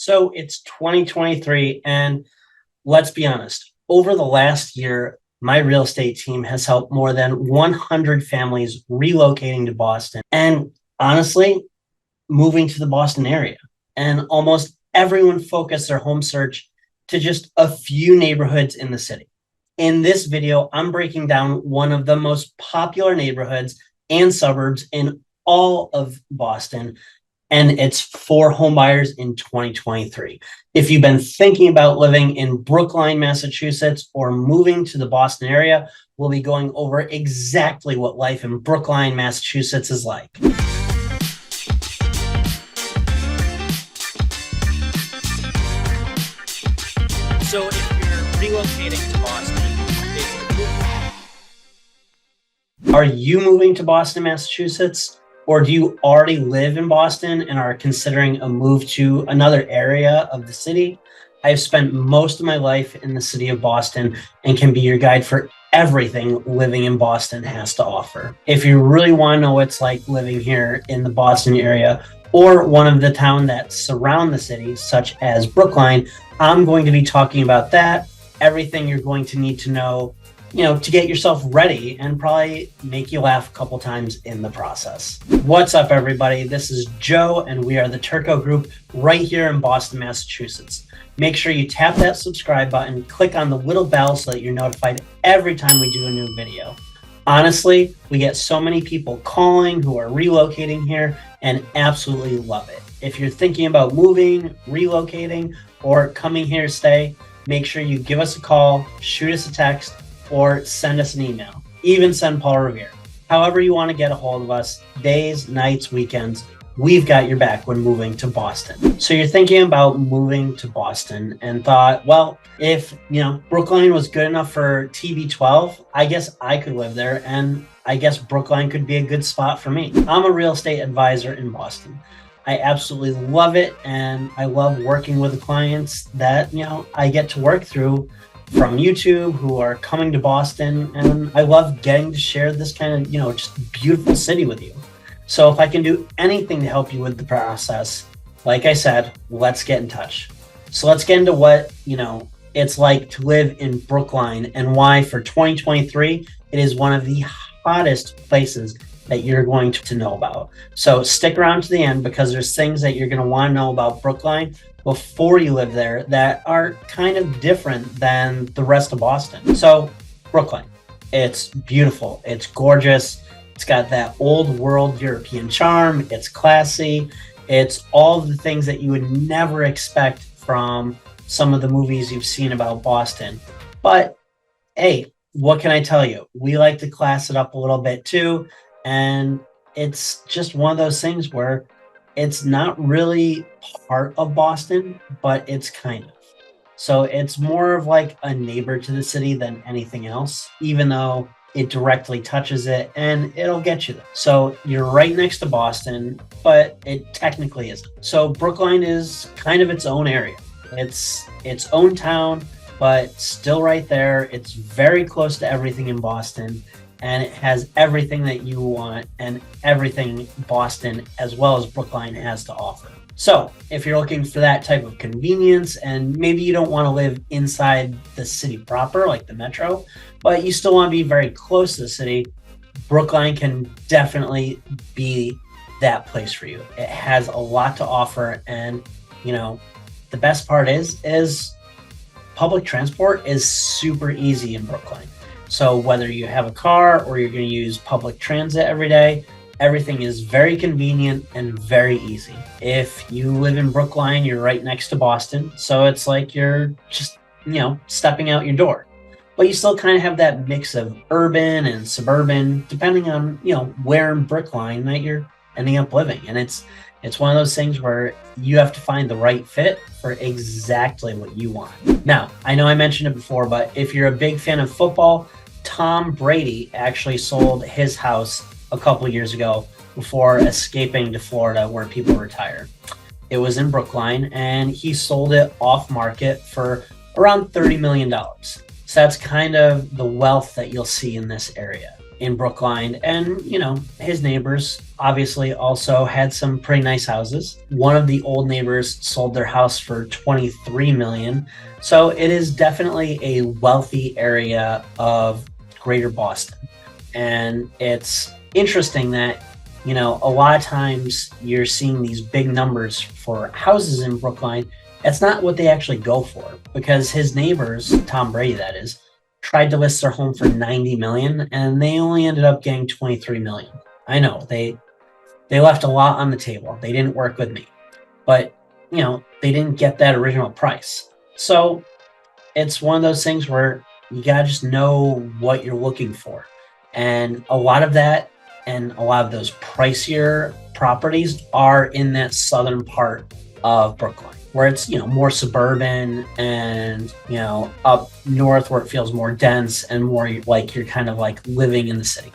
So it's 2023, and let's be honest, over the last year, my real estate team has helped more than 100 families relocating to Boston and honestly, moving to the Boston area. And almost everyone focused their home search to just a few neighborhoods in the city. In this video, I'm breaking down one of the most popular neighborhoods and suburbs in all of Boston, and it's for home buyers in 2023. If you've been thinking about living in Brookline, Massachusetts, or moving to the Boston area, we'll be going over exactly what life in Brookline, Massachusetts is like. So if you're relocating to Boston, are you moving to Boston, Massachusetts? Or do you already live in Boston and are considering a move to another area of the city? I've spent most of my life in the city of Boston and can be your guide for everything living in Boston has to offer. If you really want to know what it's like living here in the Boston area or one of the towns that surround the city, such as Brookline, I'm going to be talking about that, everything you're going to need to know, to get yourself ready and probably make you laugh a couple times in the process. What's up, everybody? This is Joe, and we are the Turco Group right here in Boston, Massachusetts. Make sure you tap that subscribe button, click on the little bell so that you're notified every time we do a new video. Honestly, we get so many people calling who are relocating here and absolutely love it. If you're thinking about moving, relocating, or coming here to stay, make sure you give us a call, shoot us a text, or send us an email. Even send Paul Revere. However you want to get a hold of us, days, nights, weekends, we've got your back when moving to Boston. So you're thinking about moving to Boston and thought, well, if Brookline was good enough for TB12, I guess I could live there, and I guess Brookline could be a good spot for me. I'm a real estate advisor in Boston. I absolutely love it, and I love working with the clients that I get to work through from YouTube who are coming to Boston, and I love getting to share this kind of just beautiful city with you. So if I can do anything to help you with the process, like I said, let's get in touch. So let's get into what it's like to live in Brookline and why for 2023 it is one of the hottest places that you're going to know about. So stick around to the end, because there's things that you're going to want to know about Brookline before you live there that are kind of different than the rest of Boston. So Brookline, it's beautiful, it's gorgeous, it's got that old world European charm, it's classy, it's all the things that you would never expect from some of the movies you've seen about Boston. But hey, what can I tell you? We like to class it up a little bit too, and it's just one of those things where it's not really part of Boston, but it's kind of. So it's more of like a neighbor to the city than anything else, even though it directly touches it and it'll get you there. So you're right next to Boston, but it technically isn't. So Brookline is kind of its own area. It's its own town, but still right there. It's very close to everything in Boston, and it has everything that you want and everything Boston as well as Brookline has to offer. So if you're looking for that type of convenience, and maybe you don't want to live inside the city proper, like the metro, but you still want to be very close to the city, Brookline can definitely be that place for you. It has a lot to offer, and the best part is public transport is super easy in Brookline. So whether you have a car or you're going to use public transit every day, everything is very convenient and very easy. If you live in Brookline, you're right next to Boston. So it's like you're just, stepping out your door. But you still kind of have that mix of urban and suburban, depending on, where in Brookline that you're ending up living. And it's one of those things where you have to find the right fit for exactly what you want. Now, I know I mentioned it before, but if you're a big fan of football, Tom Brady actually sold his house a couple of years ago before escaping to Florida where people retire. It was in Brookline, and he sold it off market for around $30 million. So that's kind of the wealth that you'll see in this area. in Brookline. And, his neighbors obviously also had some pretty nice houses. One of the old neighbors sold their house for 23 million. So it is definitely a wealthy area of greater Boston. And it's interesting that, a lot of times you're seeing these big numbers for houses in Brookline. That's not what they actually go for, because his neighbors, Tom Brady, that is, tried to list their home for 90 million and they only ended up getting 23 million. I know they left a lot on the table. They didn't work with me, but they didn't get that original price. So it's one of those things where you gotta just know what you're looking for. And a lot of that and a lot of those pricier properties are in that southern part of Brookline, where it's more suburban, and up north where it feels more dense and more like you're kind of like living in the city.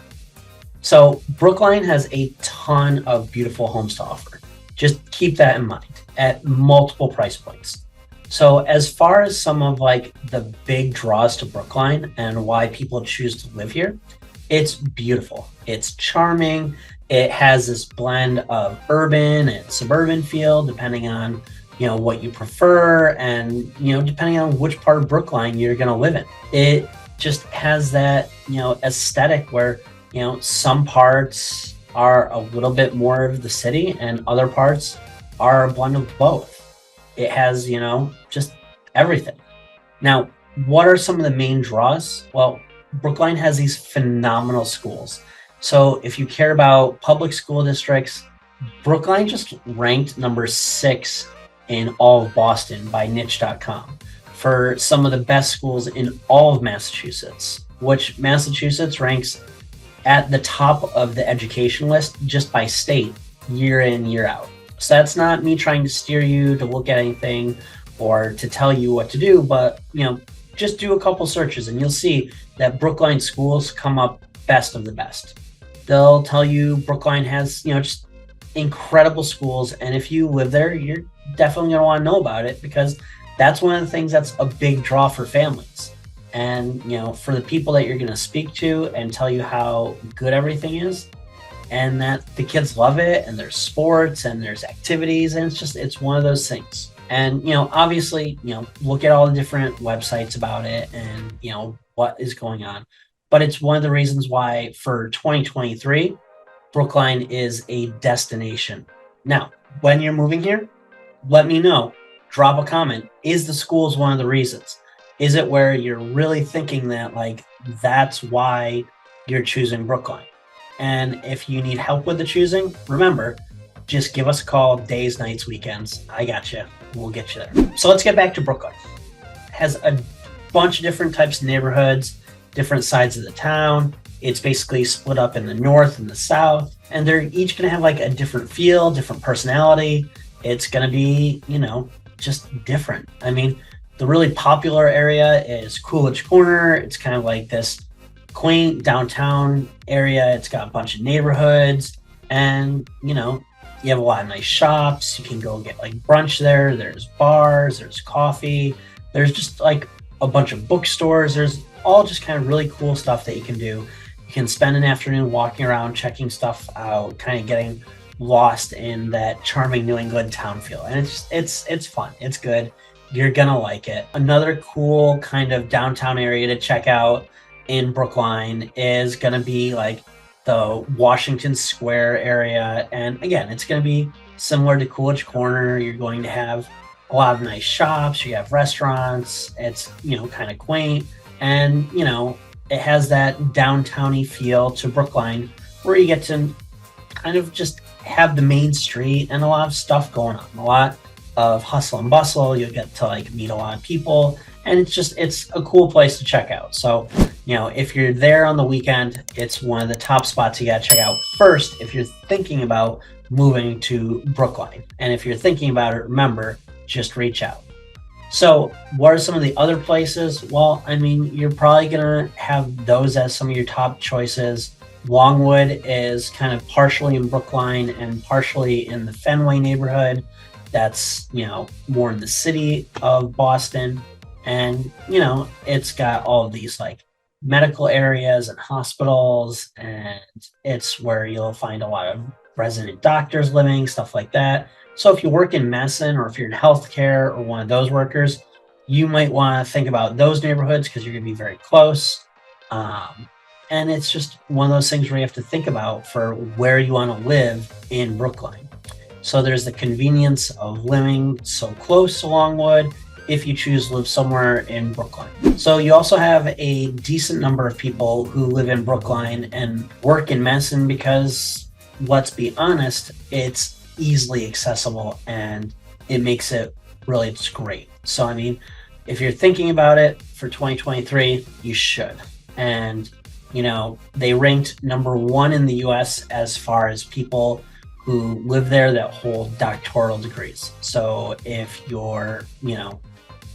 So Brookline has a ton of beautiful homes to offer. Just keep that in mind at multiple price points. So as far as some of like the big draws to Brookline and why people choose to live here, it's beautiful. It's charming. It has this blend of urban and suburban feel, depending on what you prefer, and depending on which part of Brookline you're going to live in. It just has that aesthetic where some parts are a little bit more of the city and other parts are a blend of both. It has just everything. Now, what are some of the main draws? Well, Brookline has these phenomenal schools. So if you care about public school districts, Brookline just ranked number 6 in all of Boston by niche.com for some of the best schools in all of Massachusetts, which Massachusetts ranks at the top of the education list just by state, year in, year out. So that's not me trying to steer you to look at anything or to tell you what to do, but just do a couple searches and you'll see that Brookline schools come up best of the best. They'll tell you Brookline has just incredible schools, and if you live there, you're definitely going to want to know about it, because that's one of the things that's a big draw for families. And for the people that you're going to speak to and tell you how good everything is, and that the kids love it, and there's sports and there's activities, and it's one of those things. And obviously look at all the different websites about it and what is going on, but it's one of the reasons why for 2023 Brookline is a destination. Now, when you're moving here, let me know. Drop a comment. Is the schools one of the reasons? Is it where you're really thinking that that's why you're choosing Brookline? And if you need help with the choosing, remember, just give us a call, days, nights, weekends. I got you. We'll get you there. So let's get back to Brookline. It has a bunch of different types of neighborhoods, different sides of the town. It's basically split up in the north and the south, and they're each going to have a different feel, different personality. It's going to be, just different. I mean, the really popular area is Coolidge Corner. It's kind of like this quaint downtown area. It's got a bunch of neighborhoods, and, you have a lot of nice shops. You can go get brunch there. There's bars, there's coffee. There's just a bunch of bookstores. There's all just kind of really cool stuff that you can do. You can spend an afternoon walking around, checking stuff out, kind of getting lost in that charming New England town feel. And it's fun. It's good. You're gonna like it. Another cool kind of downtown area to check out in Brookline is gonna be the Washington Square area. And again, it's gonna be similar to Coolidge Corner. You're going to have a lot of nice shops. You have restaurants. It's kind of quaint, and it has that downtowny feel to Brookline, where you get to kind of just have the main street and a lot of stuff going on, a lot of hustle and bustle. You'll get to meet a lot of people, and it's a cool place to check out. So if you're there on the weekend, it's one of the top spots you got to check out first if you're thinking about moving to Brookline. And if you're thinking about it, remember, just reach out. So what are some of the other places? Well, I mean, you're probably going to have those as some of your top choices. Longwood is kind of partially in Brookline and partially in the Fenway neighborhood. That's, more in the city of Boston. And, it's got all of these medical areas and hospitals, and it's where you'll find a lot of resident doctors living, stuff like that. So if you work in medicine or if you're in healthcare or one of those workers, you might want to think about those neighborhoods because you're going to be very close. And it's just one of those things where you have to think about for where you want to live in Brookline. So there's the convenience of living so close to Longwood if you choose to live somewhere in Brookline. So you also have a decent number of people who live in Brookline and work in medicine because, let's be honest, it's easily accessible and it makes it really just great. So, I mean, if you're thinking about it for 2023, you should. And, you know, they ranked #1 in the US as far as people who live there that hold doctoral degrees. So if you're, you know,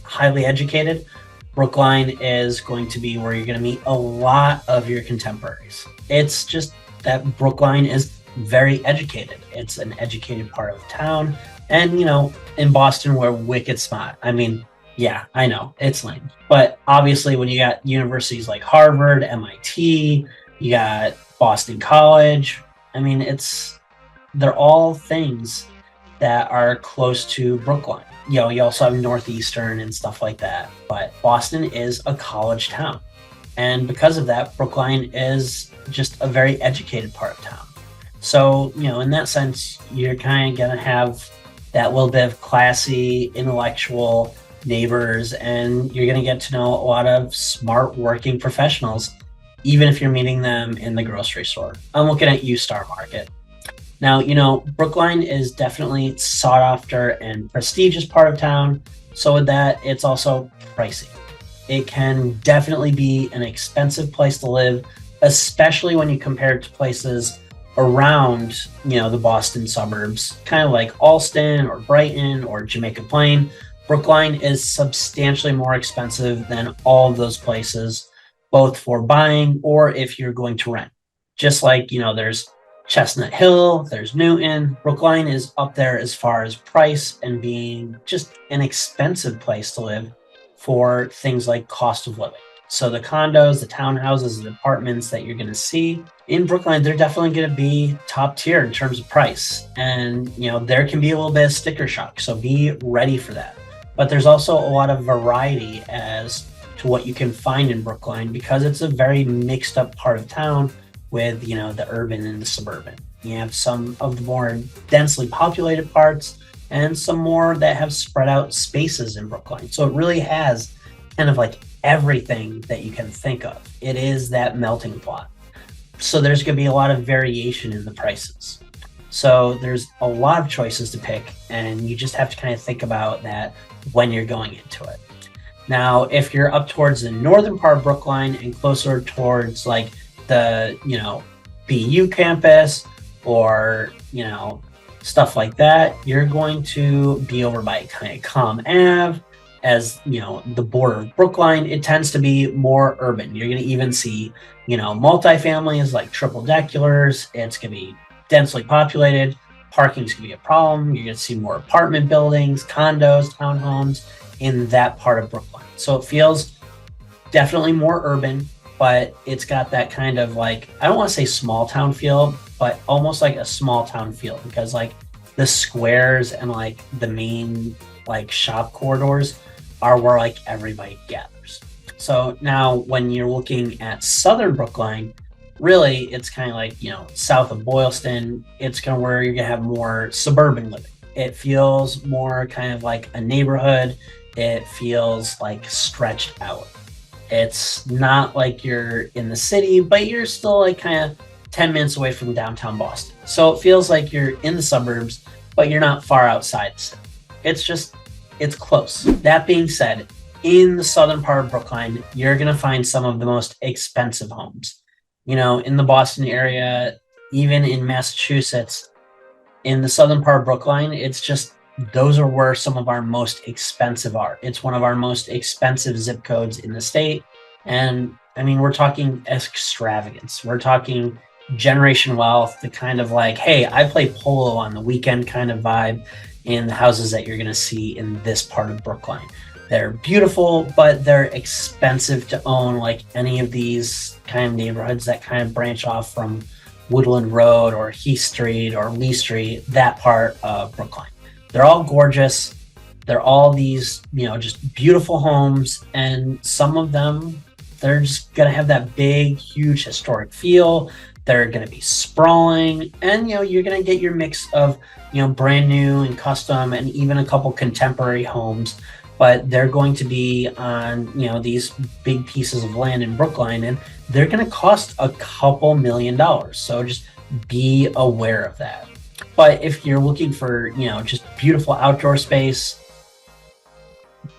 highly educated, Brookline is going to be where you're going to meet a lot of your contemporaries. It's just that Brookline is very educated. It's an educated part of town. And, you know, in Boston, we're wicked smart. I mean, yeah, I know it's lame. But obviously, when you got universities like Harvard, MIT, you got Boston College, I mean, they're all things that are close to Brookline. You know, you also have Northeastern and stuff like that. But Boston is a college town. And because of that, Brookline is just a very educated part of town. So, you know, in that sense, you're kind of going to have that little bit of classy, intellectual neighbors, and you're going to get to know a lot of smart working professionals, even if you're meeting them in the grocery store. I'm looking at you, Star Market. Now, you know, Brookline is definitely sought after and prestigious part of town. So with that, it's also pricey. It can definitely be an expensive place to live, especially when you compare it to places around, you know, the Boston suburbs, kind of like Allston or Brighton or Jamaica Plain. Brookline is substantially more expensive than all of those places, both for buying or if you're going to rent. Just like, you know, there's Chestnut Hill, there's Newton. Brookline is up there as far as price and being just an expensive place to live for things like cost of living. So the condos, the townhouses, the apartments that you're going to see in Brookline, they're definitely going to be top tier in terms of price. And, you know, there can be a little bit of sticker shock. So be ready for that. But there's also a lot of variety as to what you can find in Brookline because it's a very mixed up part of town with, you know, the urban and the suburban. You have some of the more densely populated parts and some more that have spread out spaces in Brookline. So it really has kind of like everything that you can think of. It is that melting pot. So there's going to be a lot of variation in the prices. So there's a lot of choices to pick, and you just have to kind of think about that when you're going into it. Now, if you're up towards the northern part of Brookline and closer towards like the, you know, BU campus or, you know, stuff like that, you're going to be over by kind of Com Ave. As, you know, the border of Brookline, it tends to be more urban. You're going to even see, you know, multifamilies like triple deculars. It's going to be densely populated. Parking's going to be a problem. You're going to see more apartment buildings, condos, townhomes in that part of Brookline. So it feels definitely more urban, but it's got that kind of like, I don't want to say small town feel, but almost like a small town feel because like the squares and like the main like shop corridors are where like everybody gathers. So now when you're looking at southern Brookline, really it's kind of like, you know, south of Boylston, it's kind of where you're gonna have more suburban living. It feels more kind of like a neighborhood. It feels like stretched out. It's not like you're in the city, but you're still like kind of 10 minutes away from downtown Boston. So it feels like you're in the suburbs, but you're not far outside the city. It's close. That being said, in the southern part of Brookline, you're going to find some of the most expensive homes. You know, in the Boston area, even in Massachusetts, in the southern part of Brookline, it's just, those are where some of our most expensive are. It's one of our most expensive zip codes in the state. And I mean, we're talking extravagance. We're talking generation wealth, the kind of like, hey, I play polo on the weekend kind of vibe in the houses that you're going to see in this part of Brookline. They're beautiful, but they're expensive to own, like any of these kind of neighborhoods that kind of branch off from Woodland Road or Heath Street or Lee Street, that part of Brookline. They're all gorgeous. They're all these, just beautiful homes. And some of them, they're just going to have that big, huge historic feel. They're going to be sprawling. And, you're going to get your mix of, brand new and custom and even a couple contemporary homes. But they're going to be on, these big pieces of land in Brookline, and they're going to cost a couple $1,000,000. So just be aware of that. But if you're looking for, just beautiful outdoor space,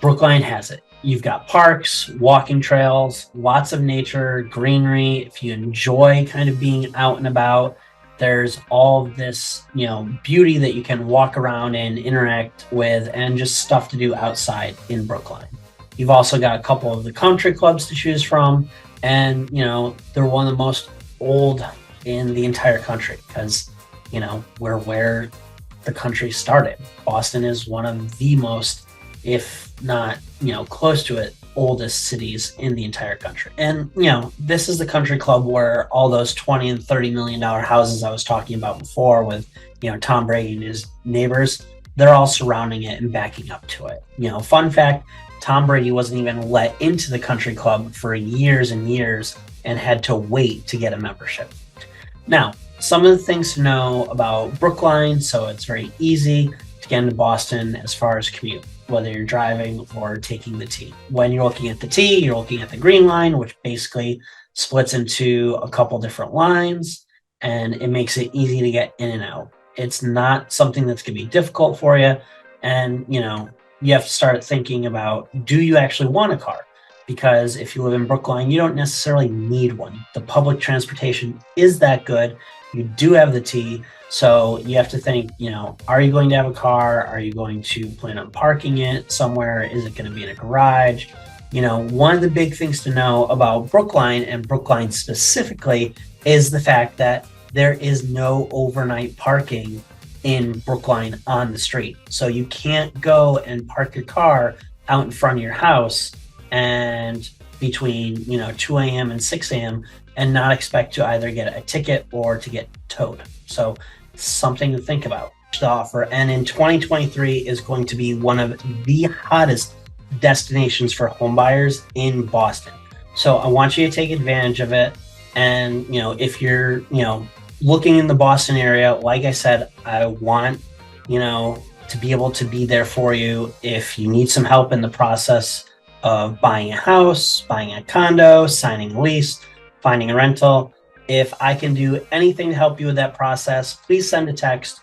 Brookline has it. You've got parks, walking trails, lots of nature, greenery. If you enjoy kind of being out and about, there's all of this, beauty that you can walk around and interact with, and just stuff to do outside in Brookline. You've also got a couple of the country clubs to choose from, and, they're one of the most old in the entire country because, we're where the country started. Boston is one of the most, if not, close to it, oldest cities in the entire country. And, this is the country club where all those $20 and $30 million houses I was talking about before with, Tom Brady and his neighbors, they're all surrounding it and backing up to it. Fun fact, Tom Brady wasn't even let into the country club for years and years and had to wait to get a membership. Now, some of the things to know about Brookline, so it's very easy to get into Boston as far as commute, whether you're driving or taking the T. When you're looking at the T, you're looking at the Green Line, which basically splits into a couple different lines, and it makes it easy to get in and out. It's not something that's going to be difficult for you. And, you have to start thinking about, do you actually want a car? Because if you live in Brookline, you don't necessarily need one. The public transportation is that good. You do have the T. So you have to think, are you going to have a car? Are you going to plan on parking it somewhere? Is it going to be in a garage? One of the big things to know about Brookline, and Brookline specifically, is the fact that there is no overnight parking in Brookline on the street. So you can't go and park your car out in front of your house and between 2 a.m. and 6 a.m. and not expect to either get a ticket or to get towed. So something to think about. To offer, and in 2023 is going to be one of the hottest destinations for homebuyers in Boston. So I want you to take advantage of it. And if you're looking in the Boston area, like I said, I want to be able to be there for you if you need some help in the process of buying a house, buying a condo, signing a lease, finding a rental. If I can do anything to help you with that process, please send a text,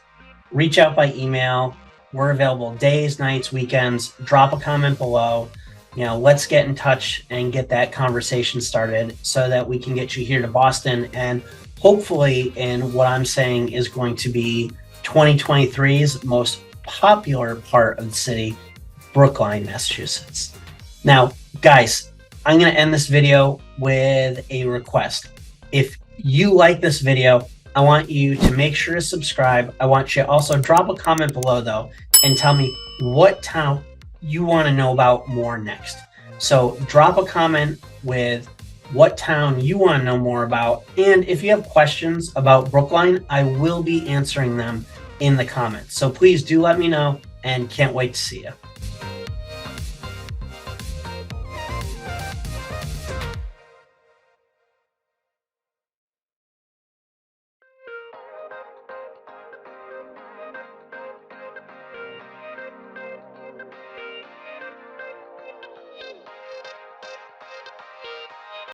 reach out by email. We're available days, nights, weekends. Drop a comment below. Let's get in touch and get that conversation started so that we can get you here to Boston, and hopefully in what I'm saying is going to be 2023's most popular part of the city, Brookline, Massachusetts. Now, guys, I'm going to end this video with a request. If you like this video, I want you to make sure to subscribe. I want you to also drop a comment below, though, and tell me what town you want to know about more next. So drop a comment with what town you want to know more about. And if you have questions about Brookline, I will be answering them in the comments. So please do let me know, and can't wait to see you.